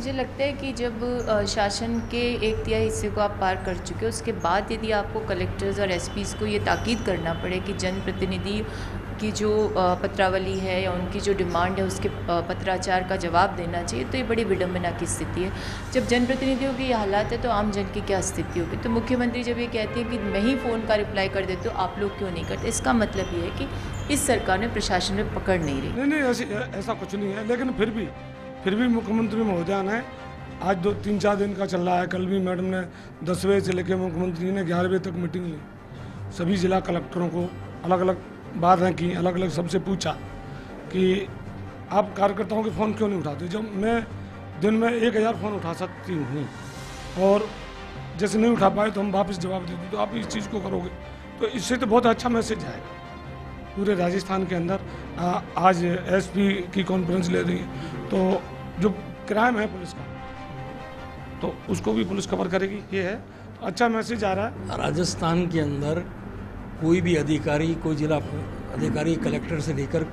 मुझे लगता है कि जब शासन के एक तिहाई हिस्से को आप पार कर चुके हो, उसके बाद यदि आपको कलेक्टर्स और एसपीज़ को ये ताकीद करना पड़े कि जनप्रतिनिधि की जो पत्रावली है या उनकी जो डिमांड है उसके पत्राचार का जवाब देना चाहिए, तो ये बड़ी विडंबना की स्थिति है। जब जनप्रतिनिधियों की ये हालात है तो आम जन की क्या स्थिति होगी। तो मुख्यमंत्री जब ये कहते हैं कि मैं ही फ़ोन का रिप्लाई कर देते हो, आप लोग क्यों नहीं करते, इसका मतलब ये है कि इस सरकार में प्रशासन में पकड़ नहीं रही। नहीं, ऐसा कुछ नहीं है, लेकिन फिर भी मुख्यमंत्री महोदया ने आज 2-3-4 दिन का चल रहा है। कल भी मैडम ने 10 बजे से लेकर मुख्यमंत्री ने 11 बजे तक मीटिंग ली। सभी जिला कलेक्टरों को अलग अलग बातें की, अलग अलग सबसे पूछा कि आप कार्यकर्ताओं के फ़ोन क्यों नहीं उठाते, जब मैं दिन में 1000 फ़ोन उठा सकती हूँ और जैसे नहीं उठा पाए तो हम वापस जवाब दे दें, तो आप इस चीज़ को करोगे तो इससे तो बहुत अच्छा मैसेज आएगा पूरे राजस्थान के अंदर। आज एसपी की कॉन्फ्रेंस ले रही है, तो जो क्राइम है पुलिस का तो उसको भी पुलिस कवर करेगी, ये है अच्छा मैसेज आ रहा है। राजस्थान के अंदर कोई भी अधिकारी, कोई जिला अधिकारी, कलेक्टर से लेकर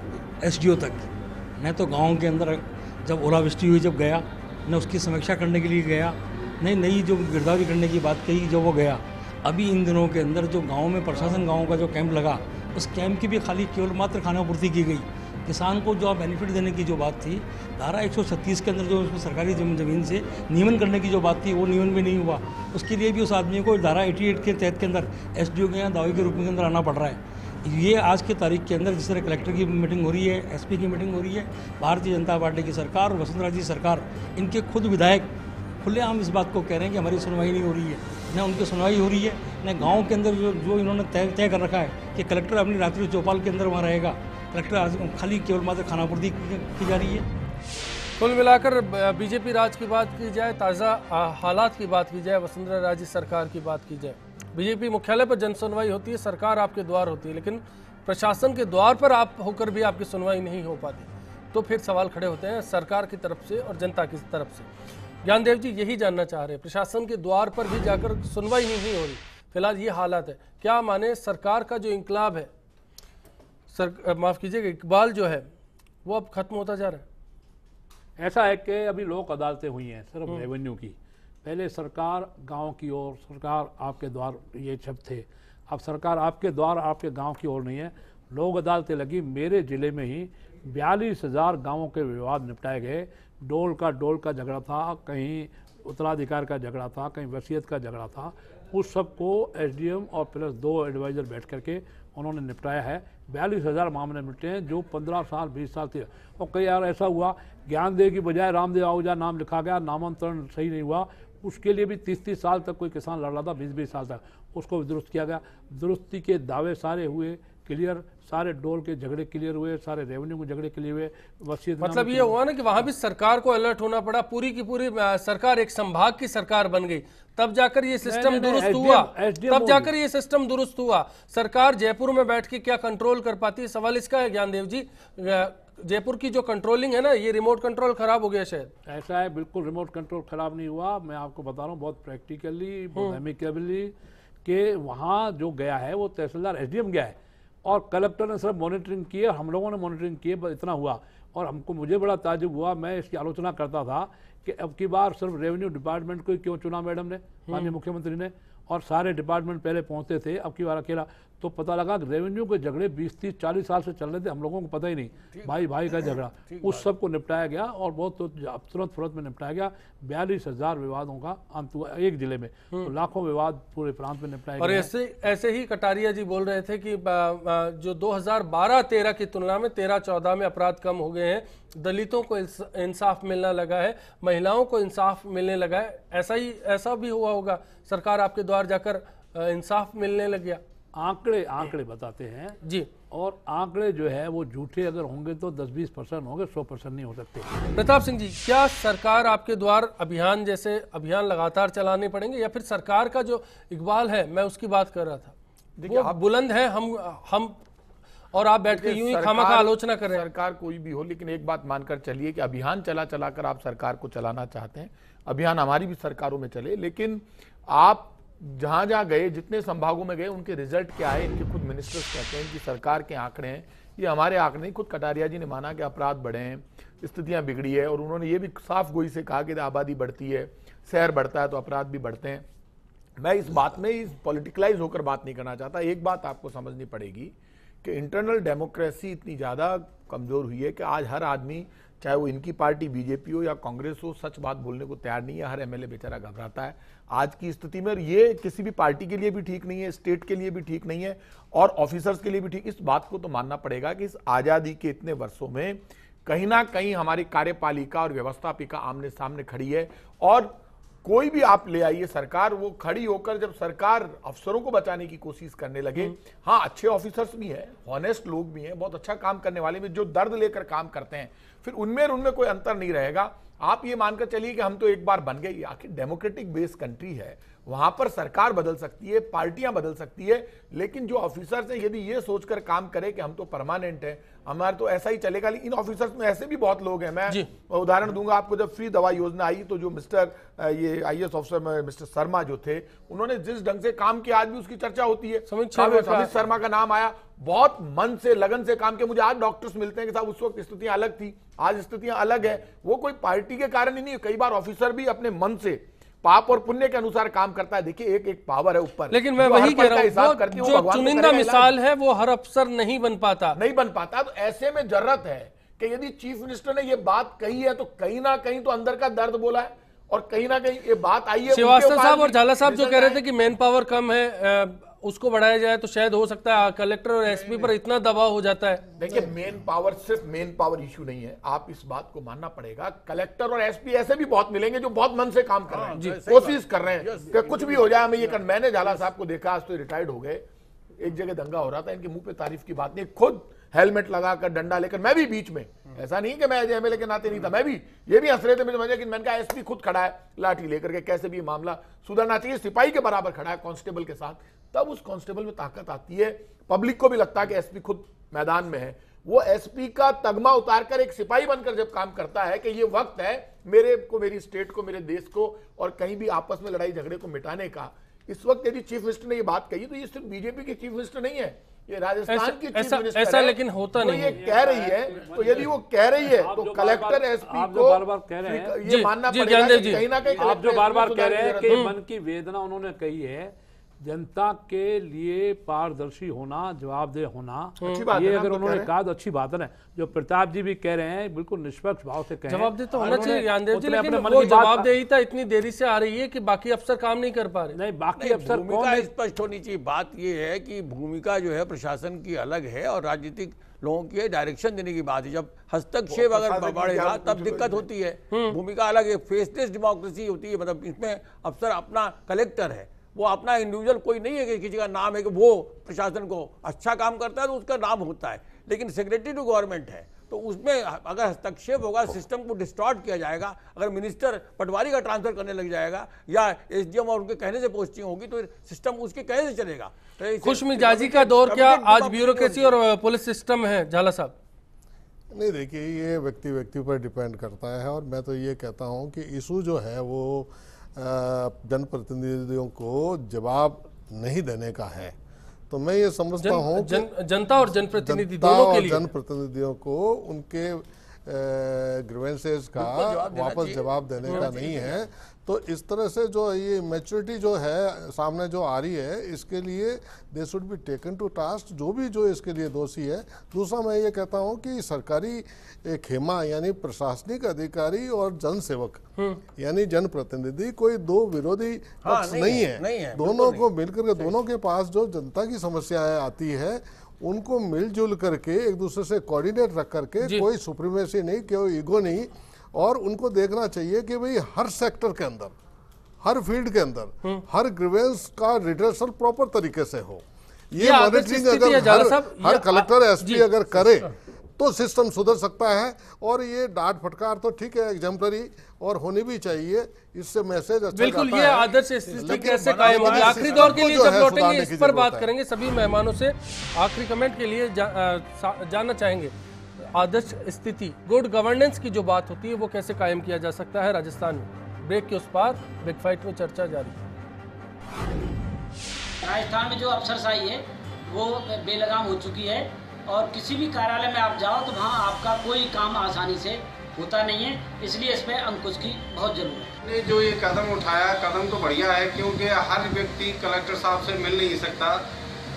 एसडीओ तक, मैं तो गांव के अंदर जब ओलावृष्टि हुई जब गया, न उसकी समीक्षा करने के लिए गया, नई जो गिरदावरी करने की बात कही जब वो गया। अभी इन दिनों के अंदर जो गांव में प्रशासन गांव का जो कैंप लगा, उस कैंप की भी खाली केवल मात्र खानापूर्ति की गई। किसान को जो बेनिफिट देने की जो बात थी, धारा 136 के अंदर जो उसमें सरकारी ज़मीन से नियमन करने की जो बात थी, वो नियमन भी नहीं हुआ। उसके लिए भी उस आदमी को धारा 88 के तहत के अंदर एसडीओ के यहाँ दावे के रूप में अंदर आना पड़ रहा है। ये आज की तारीख के अंदर जिस तरह कलेक्टर की मीटिंग हो रही है, एसपी की मीटिंग हो रही है, भारतीय जनता पार्टी की सरकार और वसुंधरा जी सरकार, इनके खुद विधायक खुलेआम इस बात को कह रहे हैं कि हमारी सुनवाई नहीं हो रही है, न उनकी सुनवाई हो रही है, न गांव के अंदर जो इन्होंने तय कर रखा है कि कलेक्टर अपनी रात्रि चौपाल के अंदर वहाँ रहेगा। कलेक्टर खाली केवल मात्र खानापूर्ति की जा रही है। कुल मिलाकर बीजेपी राज की बात की जाए, ताज़ा हालात की बात की जाए, वसुंधरा राजे सरकार की बात की जाए, बीजेपी मुख्यालय पर जन सुनवाई होती है, सरकार आपके द्वार होती है, लेकिन प्रशासन के द्वार पर आप होकर भी आपकी सुनवाई नहीं हो पाती, तो फिर सवाल खड़े होते हैं सरकार की तरफ से और जनता की तरफ से। ज्ञानदेव जी यही जानना चाह रहे हैं, प्रशासन के द्वार पर भी जाकर सुनवाई नहीं हो रही, फिलहाल ये हालात है, क्या माने सरकार का जो इंकलाब है, माफ़ कीजिएगा, इकबाल जो है वो अब खत्म होता जा रहा है? ऐसा है कि अभी लोक अदालतें हुई हैं सिर्फ रेवेन्यू की। पहले सरकार गांव की ओर, सरकार आपके द्वार, ये शब्द थे। अब सरकार आपके द्वार, आपके गांव की ओर नहीं है। लोक अदालतें लगी। मेरे ज़िले में ही 42,000 गाँवों के विवाद निपटाए गए। डोल का झगड़ा था, कहीं उत्तराधिकार का झगड़ा था, कहीं वसीयत का झगड़ा था। उस सब को एसडीएम और प्लस 2 एडवाइज़र बैठ करके उन्होंने निपटाया है। 42,000 मामले निपटे हैं जो 15 साल 20 साल थे। और कई बार ऐसा हुआ, ज्ञानदेव की बजाय रामदेव आहूजा नाम लिखा गया, नामांतरण सही नहीं हुआ, उसके लिए भी 30-30 साल तक कोई किसान लड़ रहा था, 20-20 साल तक, उसको दुरुस्त किया गया। दुरुस्ती के दावे सारे हुए क्लियर, सारे डोल के झगड़े क्लियर हुए, सारे रेवेन्यू के झगड़े क्लियर हुए। वसीयत मतलब ये हुआ ना कि वहां भी सरकार को अलर्ट होना पड़ा, पूरी की पूरी सरकार एक संभाग की सरकार बन गई, तब जाकर ये सिस्टम दुरुस्त हुआ, तब जाकर ये सिस्टम दुरुस्त हुआ। सरकार जयपुर में बैठ के क्या कंट्रोल कर पाती है, सवाल इसका है ज्ञानदेव जी। जयपुर की जो कंट्रोलिंग है ना, ये रिमोट कंट्रोल खराब हो गया शायद। ऐसा है, बिल्कुल रिमोट कंट्रोल खराब नहीं हुआ। मैं आपको बता रहा हूँ बहुत प्रैक्टिकली, बहुत एमिकेबली, कि वहाँ जो गया है वो तहसीलदार एसडीएम गया है और कलेक्टर ने सिर्फ मॉनिटरिंग की है, हम लोगों ने मॉनिटरिंग की है, इतना हुआ। और मुझे बड़ा ताज्जुब हुआ, मैं इसकी आलोचना करता था कि अब की बार सिर्फ रेवेन्यू डिपार्टमेंट को क्यों चुना मैडम ने, माननीय मुख्यमंत्री ने, और सारे डिपार्टमेंट पहले पहुंचते थे, अब की बार अकेला। तो पता लगा रेवेन्यू के झगड़े 20-30-40 साल से चल रहे थे, हम लोगों को पता ही नहीं, भाई भाई का झगड़ा, उस सब को निपटाया गया और बहुत तुरंत में निपटाया गया। 42,000 विवादों का अंत हुआ एक जिले में, तो लाखों विवाद पूरे प्रांत में निपटाए गए। और ऐसे ही कटारिया जी बोल रहे थे कि जो 2012-13 की तुलना में 13-14 में अपराध कम हो गए हैं, दलितों को इंसाफ मिलना लगा है, महिलाओं को इंसाफ मिलने लगा है। ऐसा भी हुआ होगा, सरकार आपके द्वार जाकर इंसाफ मिलने लग गया। आंकड़े बताते हैं जी, और आंकड़े जो है वो झूठे अगर होंगे तो 10-20% होंगे, 100% नहीं हो सकते। प्रताप सिंह जी, क्या सरकार आपके द्वार अभियान जैसे अभियान लगातार चलाने पड़ेंगे, या फिर सरकार का जो इकबाल है, मैं उसकी बात कर रहा था, देखिए आप बुलंद है, हम और आप बैठ के यूं ही खामखा आलोचना कर रहे हैं। सरकार कोई भी हो, लेकिन एक बात मानकर चलिए कि अभियान चला कर आप सरकार को चलाना चाहते हैं। अभियान हमारी भी सरकारों में चले, लेकिन आप जहां गए, जितने संभागों में गए, उनके रिजल्ट क्या है, इनके खुद मिनिस्टर्स कहते हैं कि सरकार के आंकड़े हैं ये हमारे आंकड़े नहीं, खुद कटारिया जी ने माना कि अपराध बढ़े हैं, स्थितियां बिगड़ी है, और उन्होंने ये भी साफ गोई से कहा कि आबादी बढ़ती है, शहर बढ़ता है तो अपराध भी बढ़ते हैं। मैं इस बात में इस पॉलिटिकलाइज होकर बात नहीं करना चाहता। एक बात आपको समझनी पड़ेगी कि इंटरनल डेमोक्रेसी इतनी ज़्यादा कमज़ोर हुई है कि आज हर आदमी, चाहे वो इनकी पार्टी बीजेपी हो या कांग्रेस हो, सच बात बोलने को तैयार नहीं है। हर एमएलए बेचारा घबराता है आज की स्थिति में, और ये किसी भी पार्टी के लिए भी ठीक नहीं है, स्टेट के लिए भी ठीक नहीं है, और ऑफिसर्स के लिए भी ठीक। इस बात को तो मानना पड़ेगा कि इस आज़ादी के इतने वर्षों में कहीं ना कहीं हमारी कार्यपालिका और व्यवस्थापिका आमने सामने खड़ी है, और कोई भी आप ले आइए सरकार, वो खड़ी होकर जब सरकार अफसरों को बचाने की कोशिश करने लगे, हाँ अच्छे ऑफिसर्स भी हैं, ऑनेस्ट लोग भी हैं, बहुत अच्छा काम करने वाले भी, जो दर्द लेकर काम करते हैं, फिर उनमें कोई अंतर नहीं रहेगा। आप ये मानकर चलिए कि हम तो एक बार बन गए, आखिर डेमोक्रेटिक बेस कंट्री है, वहां पर सरकार बदल सकती है, पार्टियां बदल सकती है, लेकिन जो ऑफिसर्स हैं यदि ये सोचकर काम करे कि हम तो परमानेंट है, हमारा तो ऐसा ही चलेगा। इन ऑफिसर्स में ऐसे भी बहुत लोग हैं। मैं उदाहरण दूंगा आपको, जब फ्री दवा योजना आई तो जो ये आईएएस ऑफिसर मिस्टर शर्मा जो थे, उन्होंने जिस ढंग से काम किया आज भी उसकी चर्चा होती है। समित शर्मा का नाम आया, बहुत मन से लगन से काम किया। मुझे आज डॉक्टर्स मिलते हैं कि साहब उस वक्त स्थितियां अलग थी, आज स्थितियां अलग है। वो कोई पार्टी के कारण ही नहीं है, कई बार ऑफिसर भी अपने मन से पाप और पुण्य के अनुसार काम करता है। देखिए एक पावर है ऊपर, लेकिन मैं वही कह रहा हूं, जो चुनिंदा मिसाल है वो हर अफसर नहीं बन पाता। तो ऐसे में जरूरत है कि यदि चीफ मिनिस्टर ने ये बात कही है तो कहीं ना कहीं तो अंदर का दर्द बोला है, और कहीं ना कहीं ये बात आई है। श्रीवास्तव साहब और झाला साहब जो कह रहे थे कि मैन पावर कम है, उसको बढ़ाया जाए तो शायद हो सकता है कलेक्टर और एसपी पर इतना दबाव हो जाता है। देखिए मेन पावर सिर्फ मेन पावर इश्यू नहीं है, आप इस बात को मानना पड़ेगा। कलेक्टर और एसपी ऐसे भी बहुत मिलेंगे जो बहुत मन से काम कर रहे हैं, कोशिश कर रहे हैं कि कुछ भी हो जाए हमें ये कर। मैंने झाला साहब को देखा, आज तो रिटायर्ड हो गए, एक जगह दंगा हो रहा था, इनके मुंह पे तारीफ की बात नहीं, खुद हेलमेट लगाकर डंडा लेकर, मैं भी बीच में, ऐसा नहीं कि मैं एमएलए के नाते नहीं था, मैं भी, ये भी हंस रहे थे मुझे मजा, कि मैंने कहा एसपी खुद खड़ा है लाठी लेकर के, कैसे भी मामला सुधरना चाहिए, सिपाही के बराबर खड़ा है कांस्टेबल के साथ, तब उस कांस्टेबल में ताकत आती है। पब्लिक को भी लगता है कि एसपी खुद मैदान में है। वो एसपी का तगमा उतारकर एक सिपाही बनकर जब काम करता है कि ये वक्त है मेरे को, मेरी स्टेट को, मेरे देश को, और कहीं भी आपस में लड़ाई झगड़े को मिटाने का। इस वक्त यदि चीफ मिनिस्टर ने ये बात कही तो ये सिर्फ बीजेपी के चीफ मिनिस्टर नहीं है, ये राजस्थान की चीफ मिनिस्टर ऐसा है, लेकिन होता नहीं ये कह रही है। तो यदि वो कह रही है तो कलेक्टर एसपी को बार-बार कह रहे हैं, ये मानना पड़ेगा कि कहीं ना कहीं आप जो बार-बार कह रहे हैं कि मन की वेदना उन्होंने कही है, जनता के लिए पारदर्शी होना, जवाबदेह होना, ये अगर उन्होंने कहा तो अच्छी बात है। जो प्रताप जी भी कह रहे हैं बिल्कुल निष्पक्ष भाव से कहें, जवाबदेह तो होना चाहिए ज्ञानदेव जी, लेकिन वो जवाबदेहिता इतनी देरी से आ रही है कि बाकी अफसर काम नहीं कर पा रहे। नहीं, बाकी अफसर भूमिका स्पष्ट होनी चाहिए। बात ये है कि भूमिका जो है प्रशासन की अलग है और राजनीतिक लोगों की डायरेक्शन देने की बात है। जब हस्तक्षेप अगर बढ़ेगा तब दिक्कत होती है। भूमिका अलग है, फेसलेस डेमोक्रेसी होती है, मतलब इसमें अफसर अपना कलेक्टर है, वो अपना इंडिविजुअल कोई नहीं है कि किसी का नाम है कि वो प्रशासन को अच्छा काम करता है तो उसका नाम होता है, लेकिन सेक्रेटरी टू गवर्नमेंट है तो उसमें अगर हस्तक्षेप होगा, सिस्टम को डिस्टॉर्ट किया जाएगा, अगर मिनिस्टर पटवारी का ट्रांसफर करने लग जाएगा या एसडीएम और उनके कहने से पोस्टिंग होगी तो सिस्टम उसके कहने से चलेगा। खुशमिजाजी का दौर क्या आज ब्यूरोक्रेसी और पुलिस सिस्टम है, झाला साहब? नहीं, देखिए ये व्यक्ति पर डिपेंड करता है, और मैं तो ये कहता हूँ कि इशू जो है वो जनप्रतिनिधियों को जवाब नहीं देने का है। तो मैं ये समझता हूँ जनता और जनप्रतिनिधि दोनों के लिए, जनप्रतिनिधियों को उनके ग्रीवेंसेस का वापस जवाब देने का नहीं है। तो इस तरह से जो ये मैच्योरिटी जो है सामने जो आ रही है, इसके लिए they should be taken to task, जो इसके लिए दोषी है। दूसरा मैं ये कहता हूँ कि सरकारी खेमा यानी प्रशासनिक अधिकारी और जनसेवक यानी जनप्रतिनिधि कोई दो विरोधी पक्ष नहीं है, दोनों को मिलकर के, दोनों के पास जो जनता की समस्याएं आती है उनको मिलजुल करके एक दूसरे से कोऑर्डिनेट रख करके, कोई सुप्रीमेसी नहीं, कोई ईगो नहीं, और उनको देखना चाहिए कि भाई हर सेक्टर के अंदर, हर फील्ड के अंदर हर ग्रीवेंस का रिड्रेसल प्रॉपर तरीके से हो। ये मॉनिटरिंग अगर हर कलेक्टर एसपी अगर करे तो सिस्टम सुधर सकता है। और ये डांट फटकार तो ठीक है एग्जाम्पलरी और होनी भी चाहिए, इससे मैसेज अच्छा बिल्कुल। ये आदर्श स्थिति कैसे कायम होगी? आखिरी दौर के लिए जब लौटेंगे इस पर बात करेंगे। सभी मेहमानों से आखिरी कमेंट के लिए जानना चाहेंगे, आदर्श स्थिति, गुड गवर्नेंस की जो बात होती है वो कैसे कायम किया जा सकता है राजस्थान में? ब्रेक के उस पार बिग फाइट में चर्चा जारी। राजस्थान में जो अफसरशाही है वो बेलगाम हो चुकी है। और किसी भी कार्यालय में आप जाओ तो वहाँ आपका कोई काम आसानी से होता नहीं है, इसलिए इस पर अंकुश की बहुत जरूरत है। जो ये कदम उठाया, कदम तो बढ़िया है, क्योंकि हर व्यक्ति कलेक्टर साहब से मिल नहीं सकता।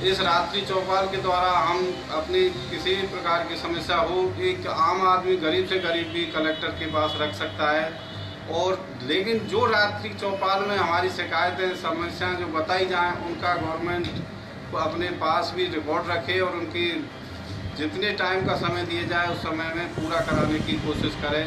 इस रात्रि चौपाल के द्वारा हम अपनी किसी भी प्रकार की समस्या हो, एक आम आदमी गरीब से गरीब भी कलेक्टर के पास रख सकता है। और लेकिन जो रात्रि चौपाल में हमारी शिकायतें, समस्याएं जो बताई जाएं, उनका गवर्नमेंट अपने पास भी रिकॉर्ड रखे और उनकी जितने टाइम का समय दिया जाए उस समय में पूरा कराने की कोशिश करें।